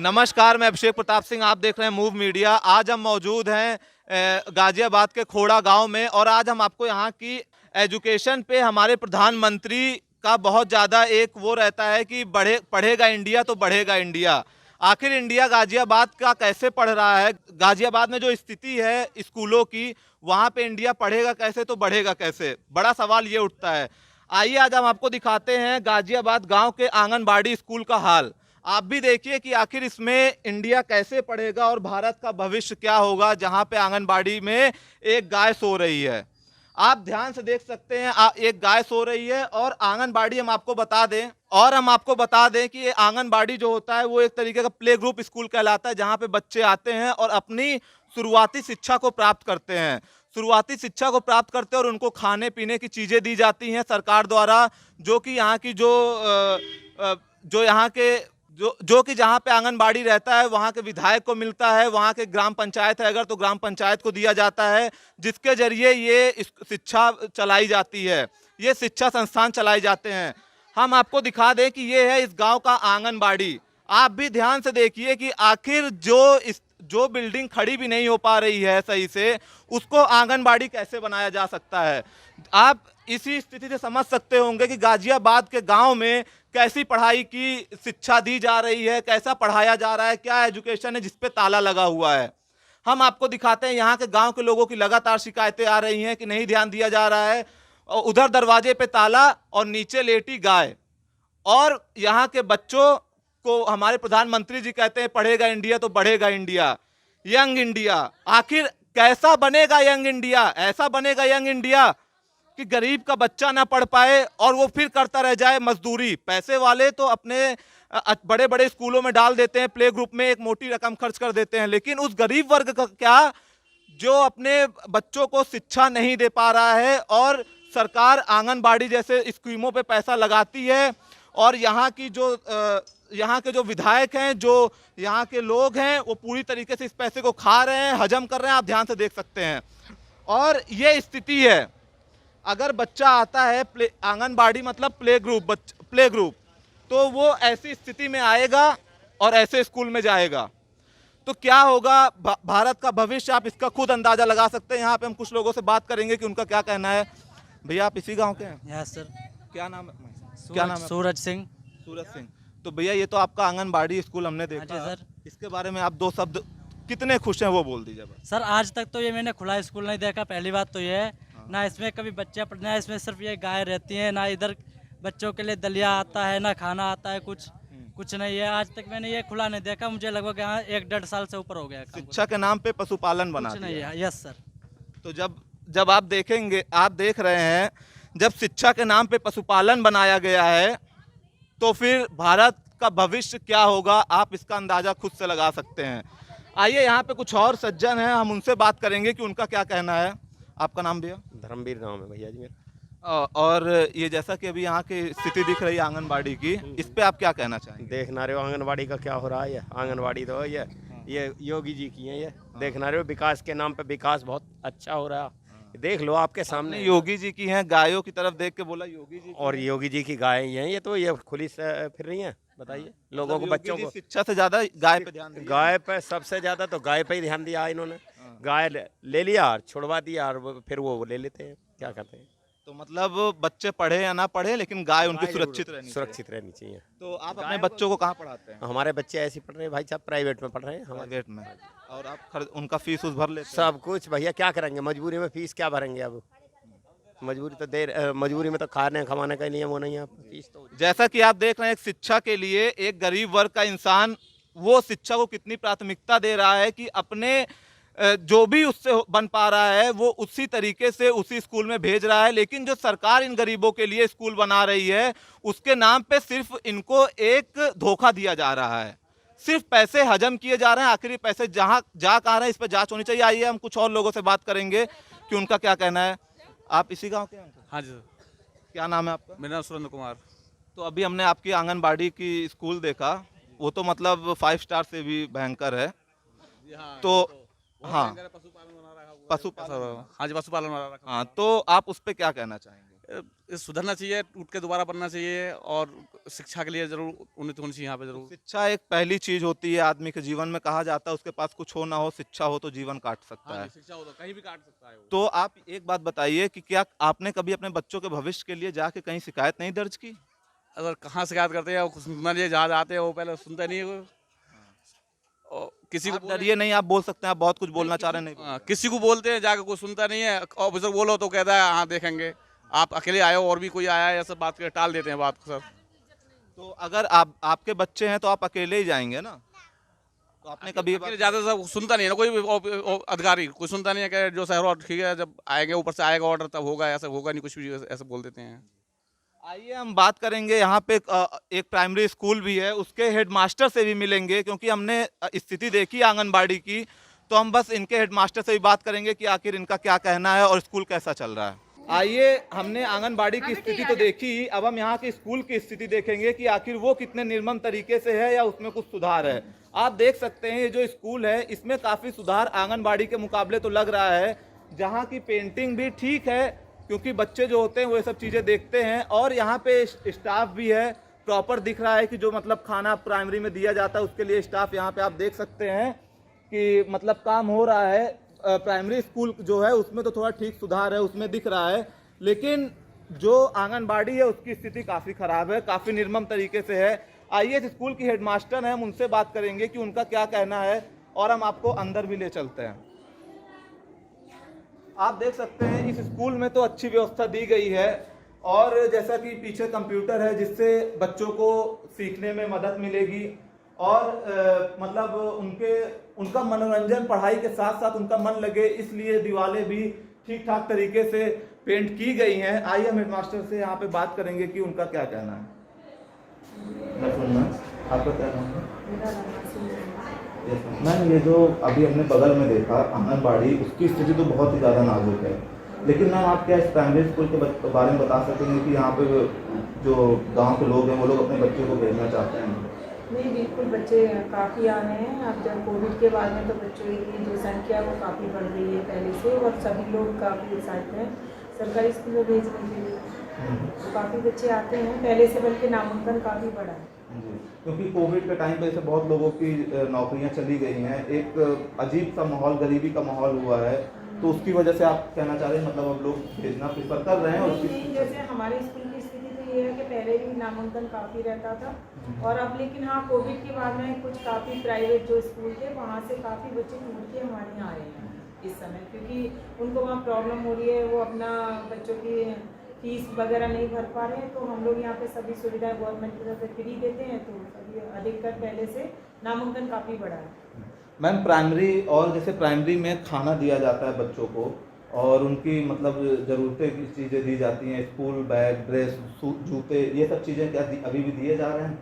नमस्कार, मैं अभिषेक प्रताप सिंह, आप देख रहे हैं मूव मीडिया। आज हम मौजूद हैं गाजियाबाद के खोड़ा गांव में और आज हम आपको यहाँ की एजुकेशन पे हमारे प्रधानमंत्री का बहुत ज़्यादा एक वो रहता है कि पढ़ेगा इंडिया तो बढ़ेगा इंडिया। आखिर इंडिया गाजियाबाद का कैसे पढ़ रहा है? गाजियाबाद में जो स्थिति है स्कूलों की, वहाँ पे इंडिया पढ़ेगा कैसे तो बढ़ेगा कैसे? बड़ा सवाल ये उठता है। आइए आज हम आपको दिखाते हैं गाजियाबाद गाँव के आंगनबाड़ी स्कूल का हाल। आप भी देखिए कि आखिर इसमें इंडिया कैसे पढ़ेगा और भारत का भविष्य क्या होगा, जहां पे आंगनबाड़ी में एक गाय सो रही है। आप ध्यान से देख सकते हैं, एक गाय सो रही है और आंगनबाड़ी हम आपको बता दें कि ये आंगनबाड़ी जो होता है वो एक तरीके का प्ले ग्रुप स्कूल कहलाता है, जहां पे बच्चे आते हैं और अपनी शुरुआती शिक्षा को प्राप्त करते हैं। शुरुआती शिक्षा को प्राप्त करते हैं और उनको खाने पीने की चीज़ें दी जाती हैं सरकार द्वारा, जो कि यहाँ की जो यहाँ के जो कि जहाँ पे आंगनबाड़ी रहता है वहाँ के विधायक को मिलता है, वहाँ के ग्राम पंचायत है अगर तो ग्राम पंचायत को दिया जाता है, जिसके जरिए ये शिक्षा चलाई जाती है, ये शिक्षा संस्थान चलाए जाते हैं। हम आपको दिखा दें कि ये है इस गांव का आंगनबाड़ी। आप भी ध्यान से देखिए कि आखिर जो बिल्डिंग खड़ी भी नहीं हो पा रही है सही से, उसको आंगनबाड़ी कैसे बनाया जा सकता है। आप इसी स्थिति से समझ सकते होंगे कि गाजियाबाद के गांव में कैसी पढ़ाई की शिक्षा दी जा रही है, कैसा पढ़ाया जा रहा है, क्या एजुकेशन है जिस पे ताला लगा हुआ है। हम आपको दिखाते हैं यहाँ के गांव के लोगों की लगातार शिकायतें आ रही हैं कि नहीं ध्यान दिया जा रहा है। उधर दरवाजे पे ताला और नीचे लेटी गाय। और यहाँ के बच्चों को हमारे प्रधानमंत्री जी कहते हैं पढ़ेगा इंडिया तो बढ़ेगा इंडिया, यंग इंडिया। आखिर कैसा बनेगा यंग इंडिया? ऐसा बनेगा यंग इंडिया कि गरीब का बच्चा ना पढ़ पाए और वो फिर करता रह जाए मजदूरी। पैसे वाले तो अपने बड़े बड़े स्कूलों में डाल देते हैं, प्ले ग्रुप में एक मोटी रकम खर्च कर देते हैं, लेकिन उस गरीब वर्ग का क्या जो अपने बच्चों को शिक्षा नहीं दे पा रहा है। और सरकार आंगनबाड़ी जैसे स्कीमों पे पैसा लगाती है और यहाँ के जो विधायक हैं, जो यहाँ के लोग हैं, वो पूरी तरीके से इस पैसे को खा रहे हैं, हजम कर रहे हैं। आप ध्यान से देख सकते हैं और ये स्थिति है। अगर बच्चा आता है आंगनबाड़ी मतलब प्ले ग्रुप, तो वो ऐसी स्थिति में आएगा और ऐसे स्कूल में जाएगा तो क्या होगा भारत का भविष्य? आप इसका खुद अंदाजा लगा सकते हैं। यहाँ पे हम कुछ लोगों से बात करेंगे कि उनका क्या कहना है। भैया आप इसी गांव के हैं? Yes sir. क्या नाम है? सूरज सिंह। सूरज सिंह। तो भैया ये तो आपका आंगनबाड़ी स्कूल हमने देखा। हाँ जी सर। इसके बारे में आप दो शब्द कितने खुश हैं वो बोल दीजिए। सर आज तक तो ये मैंने खुला स्कूल नहीं देखा, पहली बात तो ये है। ना इसमें कभी बच्चे पढ़ना है, इसमें सिर्फ ये गाय रहती है, ना इधर बच्चों के लिए दलिया आता है, ना खाना आता है, कुछ नहीं है। आज तक मैंने ये खुला नहीं देखा। मुझे लगभग यहाँ 1-1.5 साल से ऊपर हो गया। शिक्षा के नाम पे पशुपालन बना कुछ नहीं है। Yes sir. तो जब आप देखेंगे, आप देख रहे हैं, जब शिक्षा के नाम पे पशुपालन बनाया गया है तो फिर भारत का भविष्य क्या होगा, आप इसका अंदाजा खुद से लगा सकते हैं। आइए यहाँ पे कुछ और सज्जन हैं, हम उनसे बात करेंगे कि उनका क्या कहना है। आपका नाम भैया? धर्मवीर नाम है भैया जी मेरा। और ये जैसा कि अभी यहाँ की स्थिति दिख रही है आंगनबाड़ी की, इस पे आप क्या कहना चाहेंगे? देखना रहे हो आंगनबाड़ी का क्या हो रहा है। आंगनबाड़ी तो ये योगी जी की है। ये देखना रहे हो, विकास के नाम पे विकास बहुत अच्छा हो रहा है। देख लो आपके सामने। योगी जी की हैं, गायों की तरफ देख के बोला योगी जी। और योगी जी की गाय हैं, ये तो ये खुली से फिर रही हैं। बताइए लोगों को, बच्चों को शिक्षा से ज्यादा गाय पे ध्यान दिया। गाय पे सबसे ज्यादा तो गाय पे ही ध्यान दिया इन्होंने। गाय ले लिया और छुड़वा दिया और फिर वो ले लेते हैं, क्या करते हैं। तो मतलब बच्चे पढ़े या ना पढ़े, लेकिन गाय उनकी सुरक्षित रहनी चाहिए। तो आप अपने बच्चों को कहाँ पढ़ाते हैं? हमारे बच्चे ऐसे पढ़ रहे हैं भाई साहब, प्राइवेट में पढ़ रहे हैं। प्राइवेट में। और आप उनका फीस भर लेते हैं? सब कुछ भैया, क्या करेंगे मजबूरी में, फीस क्या भरेंगे अब। मजबूरी में तो खाने खमाने का नियम होना ही। फीस तो जैसा कि आप देख रहे हैं, शिक्षा के लिए एक गरीब वर्ग का इंसान वो शिक्षा को कितनी प्राथमिकता दे रहा है कि अपने जो भी उससे बन पा रहा है वो उसी तरीके से उसी स्कूल में भेज रहा है। लेकिन जो सरकार इन गरीबों के लिए स्कूल बना रही है, उसके नाम पे सिर्फ इनको एक धोखा दिया जा रहा है, सिर्फ पैसे हजम किए जा रहे हैं। आखिर पैसे जहाँ जा कहाँ रहे हैं, इस पर जांच होनी चाहिए। आइए हम कुछ और लोगों से बात करेंगे कि उनका क्या कहना है। आप इसी गाँव के हैं? हाँ जी सर। क्या नाम है आपका? मेरा नाम सुरेंद्र कुमार। तो अभी हमने आपकी आंगनबाड़ी की स्कूल देखा, वो तो मतलब 5 स्टार से भी भयंकर है। तो हाँ, पशुपालन। हाँ जी, पशुपालन। हाँ, तो आप उस पर क्या कहना चाहेंगे? सुधरना चाहिए, टूट के दोबारा बनना चाहिए, और शिक्षा के लिए ज़रूर उन्नति होनी चाहिए यहाँ पे ज़रूर। शिक्षा एक पहली चीज होती है आदमी के जीवन में, कहा जाता है उसके पास कुछ हो ना हो, शिक्षा हो तो जीवन काट सकता हाँ है। जी, शिक्षा हो तो कहीं भी काट सकता है वो। तो आप एक बात बताइए कि क्या आपने कभी अपने बच्चों के भविष्य के लिए जाके कहीं शिकायत नहीं दर्ज की? अगर कहाँ शिकायत करते हैं, वो सुनना नहीं है, जहाँ जाते हैं वो पहले सुनते नहीं है वो। और किसी को आप बोले, डरिए नहीं, आप बोल सकते हैं, आप बहुत कुछ बोलना चाह रहे हैं, नहीं हाँ, किसी को बोलते हैं जाके कोई सुनता नहीं है, ऑफिसर बोलो तो कहता है हाँ देखेंगे, आप अकेले आए हो और भी कोई आया है, ऐसा बात कर टाल देते हैं बात को सर। तो अगर आपके बच्चे हैं तो आप अकेले ही जाएंगे ना? तो आपने कभी ये अकेले जाते सब सुनता नहीं है ना, कोई भी अधिकारी कोई सुनता नहीं है कि जो शहर ठीक है, जब आएंगे ऊपर से आएगा ऑर्डर तब होगा, ऐसा होगा नहीं, कुछ भी ऐसे बोल देते हैं। आइए हम बात करेंगे, यहाँ पे एक प्राइमरी स्कूल भी है, उसके हेडमास्टर से भी मिलेंगे, क्योंकि हमने स्थिति देखी आंगनबाड़ी की, तो हम बस इनके हेडमास्टर से भी बात करेंगे कि आखिर इनका क्या कहना है और स्कूल कैसा चल रहा है। आइए, हमने आंगनबाड़ी की स्थिति तो देखी, अब हम यहाँ की स्कूल की स्थिति देखेंगे कि आखिर वो कितने निर्मम तरीके से है या उसमें कुछ सुधार है। आप देख सकते हैं ये जो स्कूल है इसमें काफ़ी सुधार आंगनबाड़ी के मुकाबले तो लग रहा है। जहाँ की पेंटिंग भी ठीक है, क्योंकि बच्चे जो होते हैं वो ये सब चीज़ें देखते हैं, और यहाँ पे स्टाफ भी है, प्रॉपर दिख रहा है कि जो मतलब खाना प्राइमरी में दिया जाता है उसके लिए स्टाफ यहाँ पे आप देख सकते हैं कि मतलब काम हो रहा है। प्राइमरी स्कूल जो है उसमें तो थोड़ा ठीक सुधार है, उसमें दिख रहा है, लेकिन जो आंगनबाड़ी है उसकी स्थिति काफ़ी ख़राब है, काफ़ी निर्मम तरीके से है। आइए, इस स्कूल की हेडमास्टर हैं, हम उनसे बात करेंगे कि उनका क्या कहना है, और हम आपको अंदर भी ले चलते हैं। आप देख सकते हैं इस स्कूल में तो अच्छी व्यवस्था दी गई है, और जैसा कि पीछे कंप्यूटर है जिससे बच्चों को सीखने में मदद मिलेगी, और मतलब उनका मनोरंजन, पढ़ाई के साथ साथ उनका मन लगे, इसलिए दीवारें भी ठीक ठाक तरीके से पेंट की गई हैं। आइए हम हेडमास्टर से यहाँ पे बात करेंगे कि उनका क्या कहना है। मैं सुनना, आपका क्या कहना है? मैम, ये जो अभी हमने बगल में देखा आंगनबाड़ी, उसकी स्थिति तो बहुत ही ज़्यादा नाजुक है, लेकिन मैम आप क्या इस प्राइमरी स्कूल के बारे में बता सकेंगे कि यहाँ पे जो गांव के लोग हैं वो लोग अपने बच्चों को भेजना चाहते हैं? नहीं, बिल्कुल बच्चे काफ़ी आ रहे हैं। अब जब कोविड के बाद में तो बच्चों की जो संख्या वो काफ़ी बढ़ रही है पहले से, और सभी लोग काफ़ी एक्साइटेड हैं सरकारी स्कूल में भेजने के लिए, तो काफ़ी बच्चे आते हैं पहले से, बल्कि नामांकन काफ़ी बढ़ा है। क्योंकि कोविड के टाइम पे से बहुत लोगों की नौकरियां चली गई हैं, एक अजीब सा माहौल, गरीबी का माहौल हुआ है, तो उसकी वजह से आप कहना चाह रहे हैं मतलब अब लोग भेजना प्रेफर कर रहे हैं? और नहीं, जैसे हमारे स्कूल की स्थिति तो ये है कि पहले भी नामांकन काफ़ी रहता था, और अब लेकिन हाँ कोविड के बाद में कुछ काफ़ी प्राइवेट जो स्कूल थे वहाँ से काफ़ी बच्चे टूट के हमारे यहाँ आ रहे हैं इस समय, क्योंकि उनको वहाँ प्रॉब्लम हो रही है, वो अपना बच्चों की फीस वगैरह नहीं भर पा रहे हैं, तो हम लोग यहाँ पे सभी सुविधाएं गवर्नमेंट की तरफ से फ्री देते हैं, तो सभी अधिकतर पहले से नामांकन काफ़ी बढ़ा है। मैम, प्राइमरी और जैसे प्राइमरी में खाना दिया जाता है बच्चों को, और उनकी मतलब ज़रूरतें की चीज़ें दी जाती हैं, स्कूल बैग, ड्रेस, जूते, ये सब चीज़ें क्या अभी भी दिए जा रहे हैं?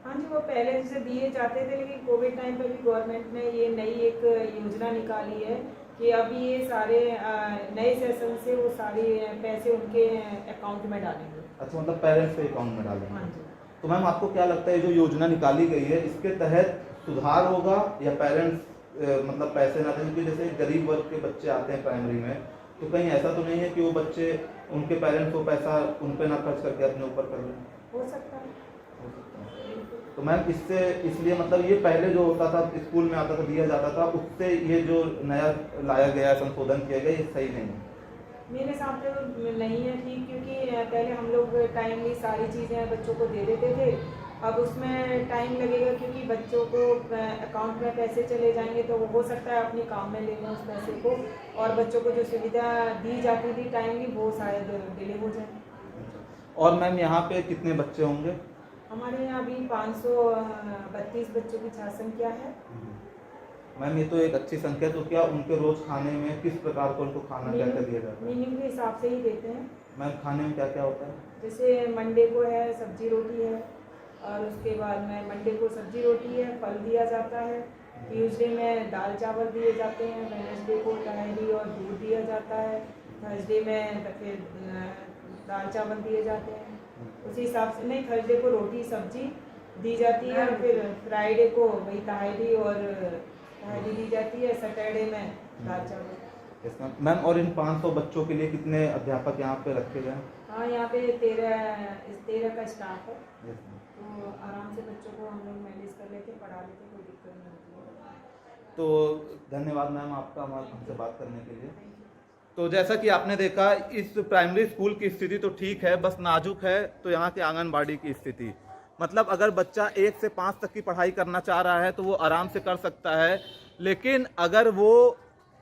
हाँ जी, वो पहले जैसे दिए जाते थे, लेकिन कोविड टाइम पर भी गवर्नमेंट ने ये नई एक योजना निकाली है कि अभी ये सारे नए सेशन से वो सारे पैसे उनके अकाउंट में डालेंगे। अच्छा, मतलब पेरेंट्स के अकाउंट में डालेंगे? हाँ जी। तो मैम आपको क्या लगता है जो योजना निकाली गई है इसके तहत सुधार होगा, या पेरेंट्स मतलब पैसे ना दें? क्योंकि जैसे गरीब वर्ग के बच्चे आते हैं प्राइमरी में, तो कहीं ऐसा तो नहीं है कि वो बच्चे, उनके पेरेंट्स वो पैसा उन पर ना खर्च करके अपने ऊपर कर लें? हो सकता है। तो मैम इसलिए मतलब ये पहले जो होता था, स्कूल में आता था, दिया जाता था, उससे ये जो नया लाया गया, संशोधन किया गया, ये सही नहीं है? मेरे हिसाब से तो नहीं है ठीक, क्योंकि पहले हम लोग टाइमली सारी चीज़ें बच्चों को दे देते थे, अब उसमें टाइम लगेगा, क्योंकि बच्चों को अकाउंट में पैसे चले जाएंगे तो वो हो सकता है अपने काम में ले लें उस पैसे को, और बच्चों को जो सुविधा दी जाती थी टाइमली वो शायद डिले हो जाए। और मैम यहाँ पे कितने बच्चे होंगे? हमारे यहाँ अभी 532 बच्चों की छात्र संख्या है। मैम ये तो एक अच्छी संख्या, तो क्या उनके रोज खाने में किस प्रकार को उनको खाना क्या क्या दिया जाता है? मीनिंग के हिसाब से ही देते हैं। मैम खाने में क्या क्या होता है? जैसे मंडे को है सब्जी रोटी है, और उसके बाद में मंडे को सब्जी रोटी है, फल दिया जाता है, ट्यूसडे में दाल चावल दिए जाते हैं, वेडनेसडे को तहरी और दूध दिया जाता है, थर्सडे में फिर दाल चावल दिए जाते हैं, उसी हिसाब से नहीं, थर्सडे को रोटी सब्जी दी जाती है, और फिर फ्राइडे को वही तहरी और तहरी दी जाती है, सैटरडे में दाल चावल। मैम और इन 500 बच्चों के लिए कितने अध्यापक यहाँ पे रखे गए हैं? हाँ, यहाँ पे 13 का स्टाफ है, तो आराम से बच्चों को हम लोग मैनेज कर लेते, पढ़ा लेते, कोई दिक्कत नहीं होती है। तो धन्यवाद मैम आपका हमसे बात करने के लिए। तो जैसा कि आपने देखा, इस प्राइमरी स्कूल की स्थिति तो ठीक है, बस नाजुक है तो यहाँ के आंगनबाड़ी की स्थिति, मतलब अगर बच्चा 1 से 5 तक की पढ़ाई करना चाह रहा है तो वो आराम से कर सकता है, लेकिन अगर वो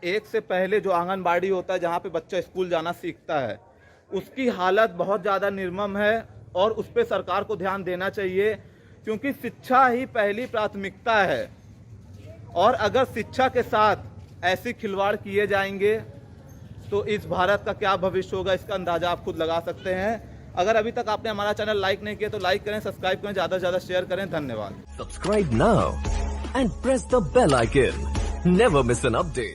1 से पहले जो आंगनबाड़ी होता है जहाँ पे बच्चा स्कूल जाना सीखता है, उसकी हालत बहुत ज़्यादा निर्मम है और उस पर सरकार को ध्यान देना चाहिए, क्योंकि शिक्षा ही पहली प्राथमिकता है। और अगर शिक्षा के साथ ऐसी खिलवाड़ किए जाएंगे तो इस भारत का क्या भविष्य होगा, इसका अंदाजा आप खुद लगा सकते हैं। अगर अभी तक आपने हमारा चैनल लाइक नहीं किया तो लाइक करें, सब्सक्राइब करें, ज़्यादा से ज़्यादा शेयर करें। धन्यवाद। Subscribe now and press the bell icon. Never miss an update.